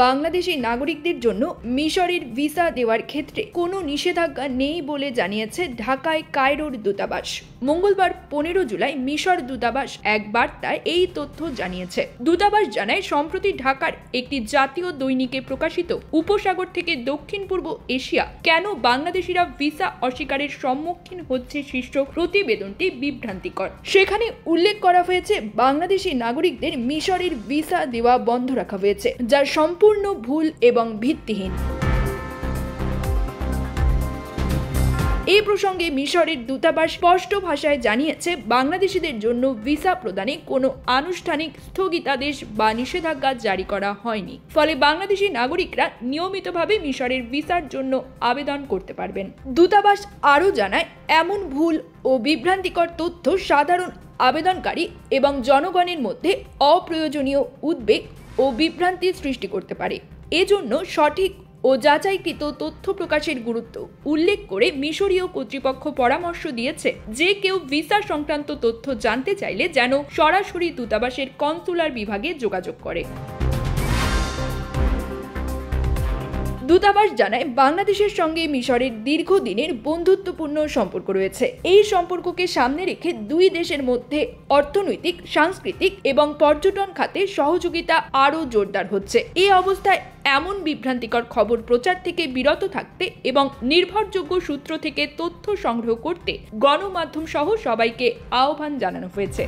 বাংলাদেশি নাগরিকদের জন্য মিশরের ভিসা দেওয়ার ক্ষেত্রে কোনো নিষেধাজ্ঞা নেই বলে জানিয়েছে ঢাকায় কায়রোর দূতাবাস। মঙ্গলবার 15 জুলাই মিশর দূতাবাস এক বার্তায় এই তথ্য জানিয়েছে। দূতাবাস জানায়, সম্প্রতি ঢাকার একটি জাতীয় দৈনিকে প্রকাশিত উপসাগর থেকে দক্ষিণ পূর্ব এশিয়া কেন বাংলাদেশিরা ভিসা অস্বীকারের সম্মুখীন হচ্ছে শীর্ষক প্রতিবেদনটি বিভ্রান্তিকর। সেখানে উল্লেখ করা হয়েছে, বাংলাদেশি নাগরিকদের মিশরের ভিসা দেওয়া বন্ধ রাখা হয়েছে, যা সম্পূর্ণ ভুল এবং ভিত্তিহীন। এই প্রসঙ্গে মিশরের দূতাবাস স্পষ্ট ভাষায় জানিয়েছে, বাংলাদেশিদের জন্য ভিসা প্রদানে কোনো আনুষ্ঠানিক স্থগিতাদেশ বা নিষেধাজ্ঞা জারি করা হয়নি। ফলে বাংলাদেশি নাগরিকরা নিয়মিতভাবে মিশরের ভিসার জন্য আবেদন করতে পারবেন। দূতাবাস আরও জানায়, এমন ভুল ও বিভ্রান্তিকর তথ্য সাধারণ আবেদনকারী এবং জনগণের মধ্যে অপ্রয়োজনীয় উদ্বেগ ও বিভ্রান্তির সৃষ্টি করতে পারে। এজন্য সঠিক ও যাচাইকৃত তথ্য প্রকাশের গুরুত্ব উল্লেখ করে মিশরীয় কর্তৃপক্ষ পরামর্শ দিয়েছে যে কেউ ভিসা সংক্রান্ত তথ্য জানতে চাইলে যেন সরাসরি দূতাবাসের কনসুলার বিভাগে যোগাযোগ করে। দূতাবাস জানায়, বাংলাদেশের সঙ্গে মিশরের দীর্ঘদিনের বন্ধুত্বপূর্ণ সম্পর্ক রয়েছে। এই সম্পর্ককে সামনে রেখে দুই দেশের মধ্যে অর্থনৈতিক, সাংস্কৃতিক এবং পর্যটন খাতে সহযোগিতা আরও জোরদার হচ্ছে। এই অবস্থায় এমন বিভ্রান্তিকর খবর প্রচার থেকে বিরত থাকতে এবং নির্ভরযোগ্য সূত্র থেকে তথ্য সংগ্রহ করতে গণমাধ্যম সহ সবাইকে আহ্বান জানানো হয়েছে।